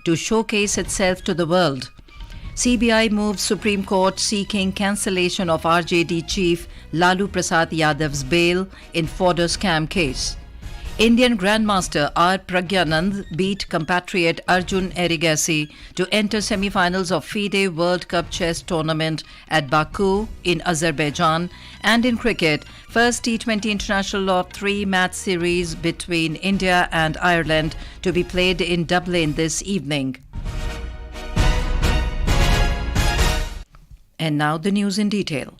to showcase itself to the world. CBI moves Supreme Court seeking cancellation of RJD chief Lalu Prasad Yadav's bail in fodder scam case. Indian Grandmaster R. Pragyanand beat compatriot Arjun Erigasi to enter semi-finals of FIDE World Cup Chess Tournament at Baku in Azerbaijan. And in cricket, first T20 international of three-match series between India and Ireland to be played in Dublin this evening. And now the news in detail.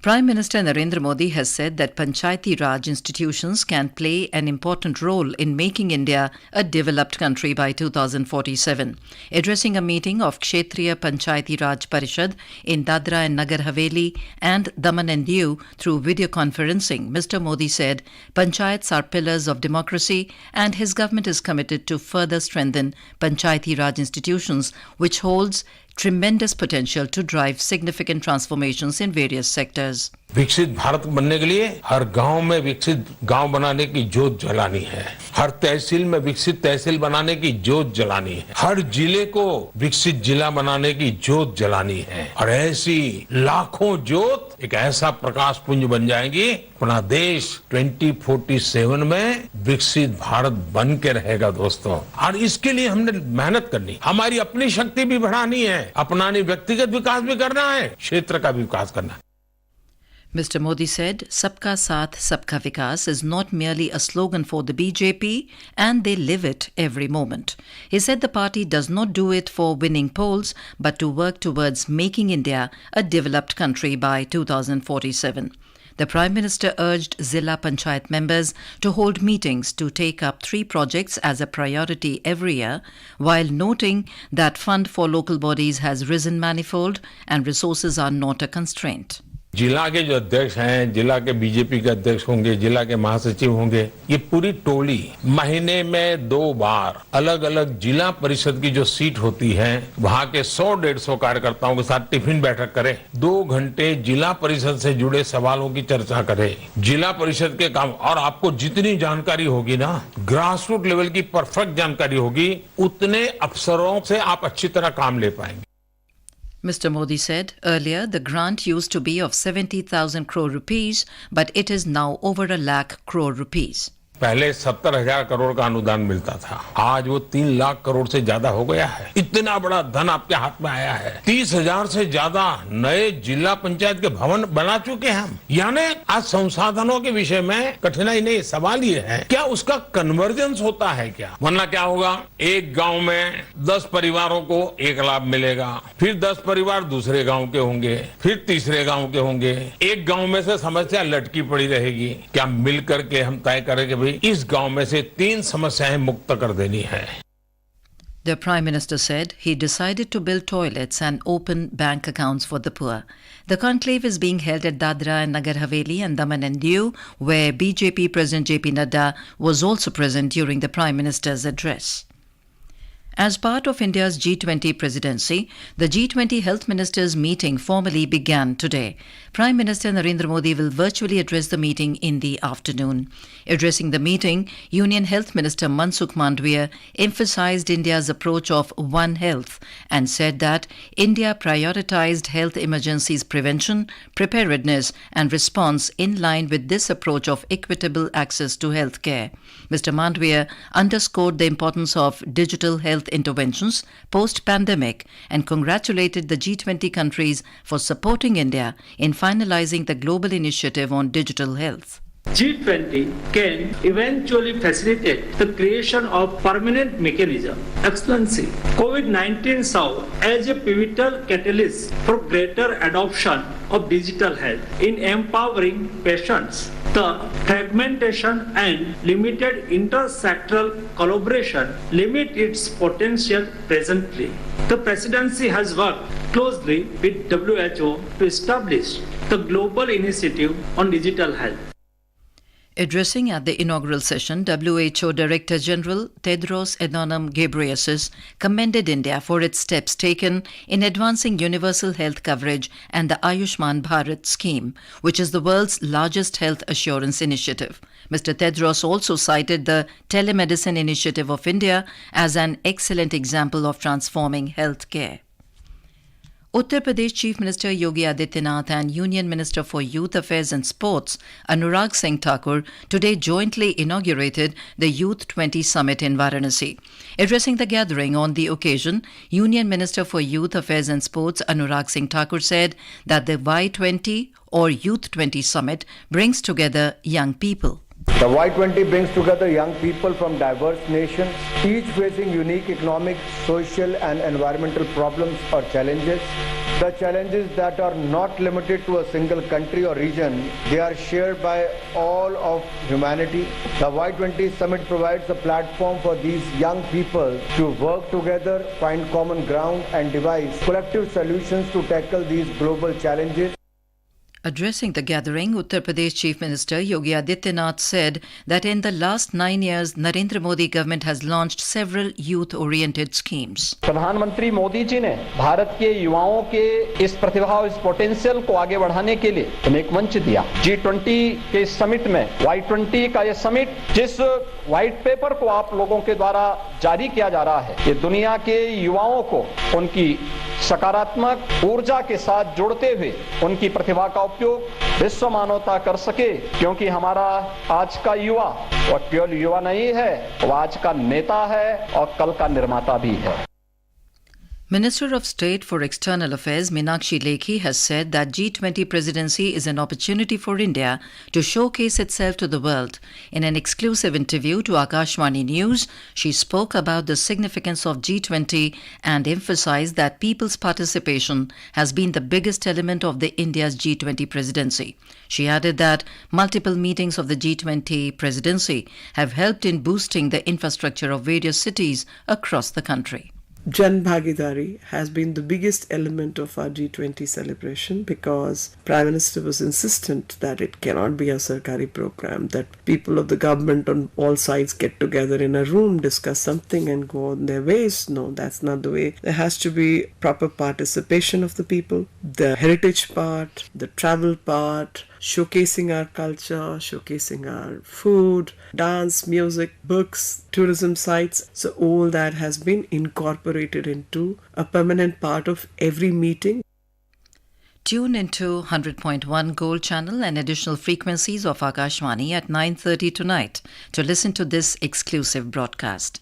Prime Minister Narendra Modi has said that Panchayati Raj institutions can play an important role in making India a developed country by 2047. Addressing a meeting of Kshetriya Panchayati Raj Parishad in Dadra and Nagar Haveli and Daman and Diu through video conferencing, Mr. Modi said Panchayats are pillars of democracy and his government is committed to further strengthen Panchayati Raj institutions, which holds tremendous potential to drive significant transformations in various sectors. विकसित भारत बनने के लिए हर गांव में विकसित गांव बनाने की जोत जलानी है, हर तहसील में विकसित तहसील बनाने की जोत जलानी है, हर जिले को विकसित जिला बनाने की जोत जलानी है और ऐसी लाखों जोत एक ऐसा प्रकाश पुंज बन जाएंगी, अपना देश 2047 में विकसित भारत बन के रहेगा दोस्तों। और इसके लिए हमने मेहनत करनी, हमारी अपनी शक्ति भी बढ़ानी है, अपना व्यक्तिगत विकास भी करना है, क्षेत्र का भी विकास करना है। Mr. Modi said, Sabka Saath, Sabka Vikas is not merely a slogan for the BJP and they live it every moment. He said the party does not do it for winning polls but to work towards making India a developed country by 2047. The Prime Minister urged Zilla Panchayat members to hold meetings to take up 3 projects as a priority every year, while noting that fund for local bodies has risen manifold and resources are not a constraint. जिला के जो अध्यक्ष हैं, जिला के BJP के अध्यक्ष होंगे, जिला के महासचिव होंगे, ये पूरी टोली महीने में 2 बार अलग अलग जिला परिषद की जो सीट होती है वहां के 100-150 कार्यकर्ताओं के साथ टिफिन बैठक करे, 2 घंटे जिला परिषद से जुड़े सवालों की चर्चा करे, जिला परिषद के काम, और आपको जितनी जानकारी होगी ना, ग्रास रूट लेवल की परफेक्ट जानकारी होगी, उतने अफसरों से आप अच्छी तरह काम ले पाएंगे। Mr. Modi said earlier the grant used to be of 70,000 crore rupees, but it is now over 1 lakh crore rupees. पहले 70,000 करोड़ का अनुदान मिलता था, आज वो 3 लाख करोड़ से ज्यादा हो गया है। इतना बड़ा धन आपके हाथ में आया है। 30,000 से ज्यादा नए जिला पंचायत के भवन बना चुके हैं हम। यानी आज संसाधनों के विषय में कठिनाई नहीं, सवाल ये है क्या उसका कन्वर्जेंस होता है क्या, वरना क्या होगा, एक गांव में 10 परिवारों को एक लाभ मिलेगा, फिर 10 परिवार दूसरे गांव के होंगे, फिर तीसरे गांव के होंगे, एक गांव में से समस्या लटकी पड़ी रहेगी। क्या मिलकर के हम तय करेंगे इस गांव में से 3 समस्याएं मुक्त कर देनी है। The Prime Minister said he decided to build toilets and open bank accounts for the poor. The conclave is being held at Dadra and Nagar Haveli and Daman and Diu, where BJP President JP Nadda was also present during the Prime Minister's address. As part of India's G20 presidency, the G20 Health Ministers meeting formally began today. Prime Minister Narendra Modi will virtually address the meeting in the afternoon. Addressing the meeting, Union Health Minister Mansukh Mandavia emphasized India's approach of One Health and said that India prioritized health emergencies prevention, preparedness and response in line with this approach of equitable access to health care. Mr. Mandavia underscored the importance of digital health interventions post-pandemic and congratulated the G20 countries for supporting India in finalizing the global initiative on digital health. G20 can eventually facilitate the creation of permanent mechanism. Excellency, COVID-19 served as a pivotal catalyst for greater adoption of digital health in empowering patients. The fragmentation and limited intersectoral collaboration limit its potential presently. The presidency has worked closely with WHO to establish the global initiative on digital health. Addressing at the inaugural session, WHO Director General Tedros Adhanom Ghebreyesus commended India for its steps taken in advancing universal health coverage and the Ayushman Bharat scheme, which is the world's largest health assurance initiative. Mr. Tedros also cited the telemedicine initiative of India as an excellent example of transforming healthcare. Uttar Pradesh Chief Minister Yogi Adityanath and Union Minister for Youth Affairs and Sports Anurag Singh Thakur today jointly inaugurated the Youth 20 Summit in Varanasi. Addressing the gathering on the occasion, Union Minister for Youth Affairs and Sports Anurag Singh Thakur said that the Y20 or Youth 20 Summit brings together young people. The Y20 brings together young people from diverse nations, each facing unique economic, social and environmental problems or challenges. The challenges that are not limited to a single country or region, they are shared by all of humanity. The Y20 Summit provides a platform for these young people to work together, find common ground and devise collective solutions to tackle these global challenges. Addressing the gathering, Uttar Pradesh Chief Minister Yogi Adityanath said that in the last 9 years, Narendra Modi government has launched several youth-oriented schemes. प्रधानमंत्री मोदी जी ने भारत के युवाओं के इस प्रतिभा और इस potential को आगे बढ़ाने के लिए एक मंच दिया। G20 के इस समिट में Y20 का ये समिट जिस व्हाइट पेपर को आप लोगों के द्वारा जारी किया जा रहा है, ये दुनिया के युवाओं को उनकी सकारात्मक ऊर्जा के साथ जोड़ते हुए उनकी प्रतिभा का उपयोग विश्व मानवता कर सके, क्योंकि हमारा आज का युवा वो केवल युवा नहीं है, वो आज का नेता है और कल का निर्माता भी है। Minister of State for External Affairs Meenakshi Lekhi has said that G20 presidency is an opportunity for India to showcase itself to the world. In an exclusive interview to Akashvani News, she spoke about the significance of G20 and emphasized that people's participation has been the biggest element of the India's G20 presidency. She added that multiple meetings of the G20 presidency have helped in boosting the infrastructure of various cities across the country. Jan Bhagidari has been the biggest element of our G20 celebration because Prime Minister was insistent that it cannot be a Sarkari program, that people of the government on all sides get together in a room, discuss something and go on their ways. No, that's not the way. There has to be proper participation of the people, the heritage part, the travel part, showcasing our culture, showcasing our food, dance, music, books, tourism sites. So all that has been incorporated into a permanent part of every meeting. Tune into 100.1 Gold Channel and additional frequencies of Akashvani at 9:30 tonight to listen to this exclusive broadcast.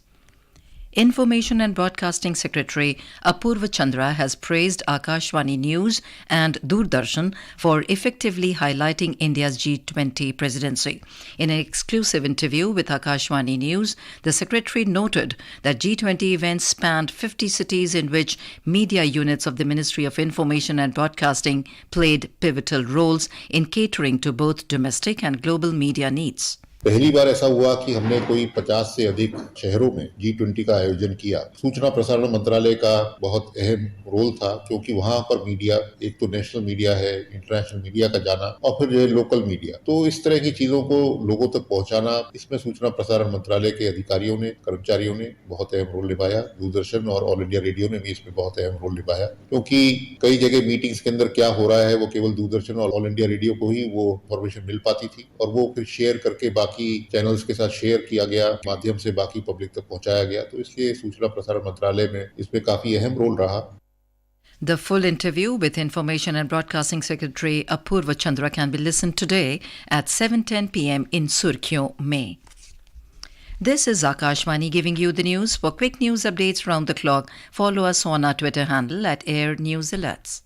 Information and Broadcasting Secretary Apurva Chandra has praised Akashvani News and Doordarshan for effectively highlighting India's G20 presidency. In an exclusive interview with Akashvani News, the Secretary noted that G20 events spanned 50 cities in which media units of the Ministry of Information and Broadcasting played pivotal roles in catering to both domestic and global media needs. पहली बार ऐसा हुआ कि हमने कोई 50 से अधिक शहरों में G20 का आयोजन किया। सूचना प्रसारण मंत्रालय का बहुत अहम रोल था, क्योंकि वहां पर मीडिया, एक तो नेशनल मीडिया है, इंटरनेशनल मीडिया का जाना और फिर जो है लोकल मीडिया, तो इस तरह की चीजों को लोगों तक पहुंचाना, इसमें सूचना प्रसारण मंत्रालय के अधिकारियों ने, कर्मचारियों ने बहुत अहम रोल निभाया। दूरदर्शन और ऑल इंडिया रेडियो ने भी इसमें बहुत अहम रोल निभाया, क्योंकि कई जगह मीटिंग्स के अंदर क्या हो रहा है वो केवल दूरदर्शन और ऑल इंडिया रेडियो को ही वो इन्फॉर्मेशन मिल पाती थी, और वो फिर शेयर करके बाकी चैनल्स के साथ शेयर किया गया, माध्यम से बाकी पब्लिक तक पहुंचाया गया। तो इसलिए सूचना प्रसारण मंत्रालय में इसमें काफी अहम रोल रहा। The full interview with Information and Broadcasting Secretary Apurva Chandra can be listened today at 7:10 p.m. in Surkyo, May. This is Akashvani giving you the news. For quick news updates round the clock, follow us on our Twitter handle at Air News Alerts.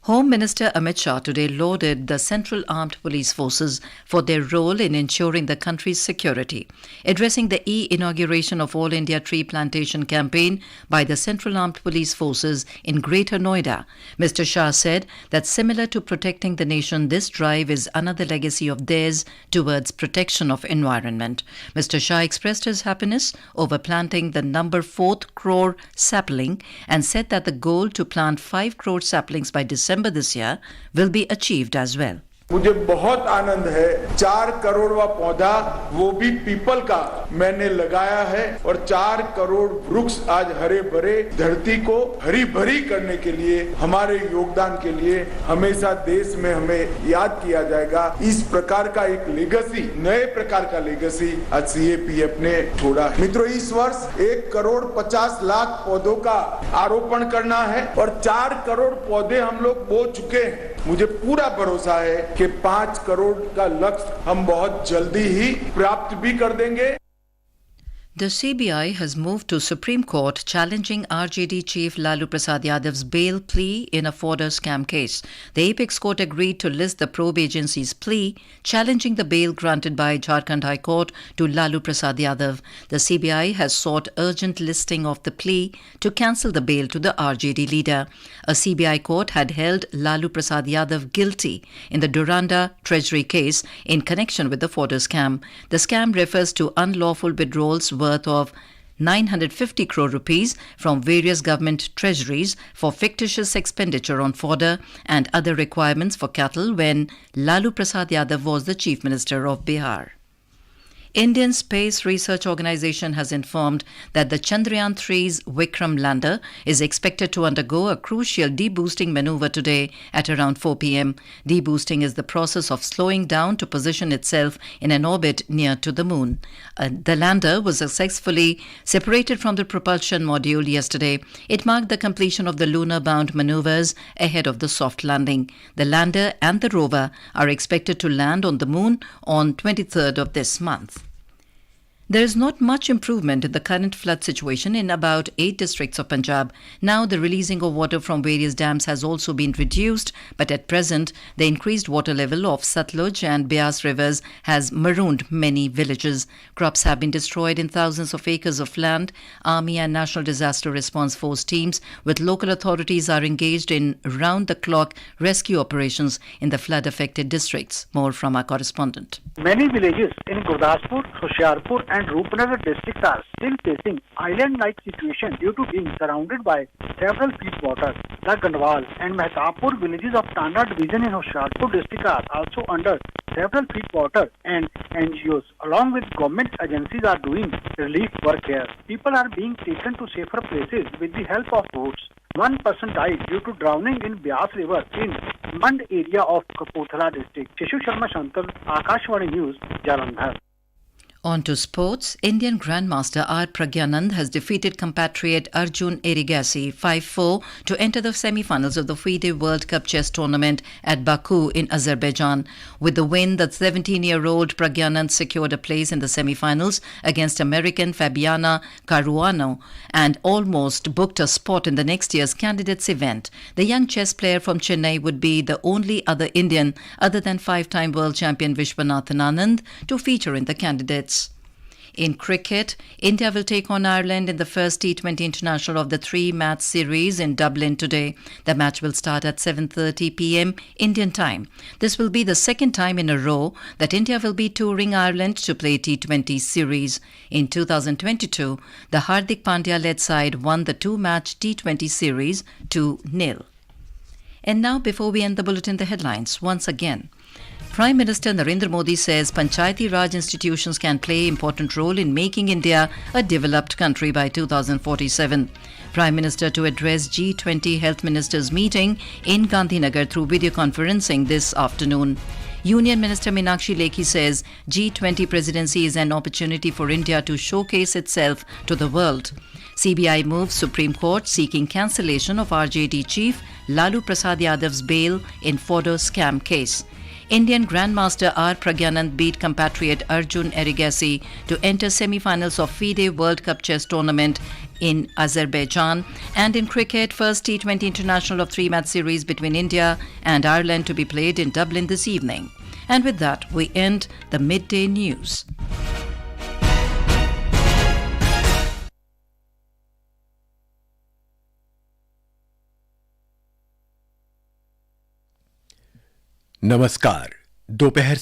Home Minister Amit Shah today lauded the Central Armed Police Forces for their role in ensuring the country's security. Addressing the inauguration of All India Tree Plantation campaign by the Central Armed Police Forces in Greater Noida, Mr. Shah said that similar to protecting the nation, this drive is another legacy of theirs towards protection of environment. Mr. Shah expressed his happiness over planting the number 4th crore sapling and said that the goal to plant 5 crore saplings by December this year will be achieved as well. मुझे बहुत आनंद है 4 करोड़वा पौधा वो भी people का मैंने लगाया है और 4 करोड़ वृक्ष आज हरे भरे धरती को हरी भरी करने के लिए हमारे योगदान के लिए हमेशा देश में हमें याद किया जाएगा। इस प्रकार का एक लेगेसी, नए प्रकार का लेगेसी आज सीएपीएफ ने छोड़ा है। मित्रों, इस वर्ष 1 करोड़ 50 लाख पौधों का आरोपण करना है और 4 करोड़ पौधे हम लोग बो चुके हैं। मुझे पूरा भरोसा है कि 5 करोड़ का लक्ष्य हम बहुत जल्दी ही प्राप्त भी कर देंगे। The CBI has moved to Supreme Court challenging RJD chief Lalu Prasad Yadav's bail plea in a fodder scam case. The apex court agreed to list the probe agency's plea challenging the bail granted by Jharkhand High Court to Lalu Prasad Yadav. The CBI has sought urgent listing of the plea to cancel the bail to the RJD leader. A CBI court had held Lalu Prasad Yadav guilty in the Duranda Treasury case in connection with the fodder scam. The scam refers to unlawful withdrawals worth of 950 crore rupees from various government treasuries for fictitious expenditure on fodder and other requirements for cattle when Lalu Prasad Yadav was the Chief Minister of Bihar. Indian Space Research Organisation has informed that the Chandrayaan-3's Vikram lander is expected to undergo a crucial deboosting maneuver today at around 4 p.m. Deboosting is the process of slowing down to position itself in an orbit near to the moon. The lander was successfully separated from the propulsion module yesterday. It marked the completion of the lunar-bound maneuvers ahead of the soft landing. The lander and the rover are expected to land on the moon on 23rd of this month. There is not much improvement in the current flood situation in about 8 districts of Punjab. Now the releasing of water from various dams has also been reduced, but at present the increased water level of Satluj and Beas rivers has marooned many villages. Crops have been destroyed in thousands of acres of land. Army and National Disaster Response Force teams with local authorities are engaged in round-the-clock rescue operations in the flood-affected districts. More from our correspondent. Many villages in Gurdaspur, Hoshiarpur and Rupnagar districts are still facing island-like situation due to being surrounded by several feet water. The Gandwal and Mehtabpur villages of Tana division in Hoshiarpur district are also under several feet water, and NGOs along with government agencies are doing relief work here. People are being taken to safer places with the help of boats. One person died due to drowning in Beas River in Mand area of Kapurthala district. Shishu Sharma Shankar, Akashvani News, Jalandhar. On to sports. Indian Grandmaster R. Pragyanand has defeated compatriot Arjun Erigaisi 5-4 to enter the semi-finals of the FIDE World Cup Chess Tournament at Baku in Azerbaijan. With the win, the 17-year-old Pragyanand secured a place in the semi-finals against American Fabiana Caruano and almost booked a spot in the next year's candidates event. The young chess player from Chennai would be the only other Indian other than 5-time world champion Vishwanathan Anand to feature in the candidates. In cricket, India will take on Ireland in the first T20 International of the 3-match series in Dublin today. The match will start at 7:30 p.m. Indian time. This will be the second time in a row that India will be touring Ireland to play T20 series. In 2022, the Hardik Pandya-led side won the 2-match T20 series 2-0. And now, before we end the bulletin, the headlines once again. Prime Minister Narendra Modi says Panchayati Raj institutions can play an important role in making India a developed country by 2047. Prime Minister to address G20 Health Ministers meeting in Gandhinagar through video conferencing this afternoon. Union Minister Meenakshi Lekhi says G20 presidency is an opportunity for India to showcase itself to the world. CBI moves Supreme Court seeking cancellation of RJD chief Lalu Prasad Yadav's bail in fodder scam case. Indian Grandmaster R. Pragyanand beat compatriot Arjun Erigaisi to enter semi-finals of FIDE World Cup Chess Tournament in Azerbaijan. And in cricket, first T20 International of 3-match series between India and Ireland to be played in Dublin this evening. And with that, we end the Midday News. नमस्कार दोपहर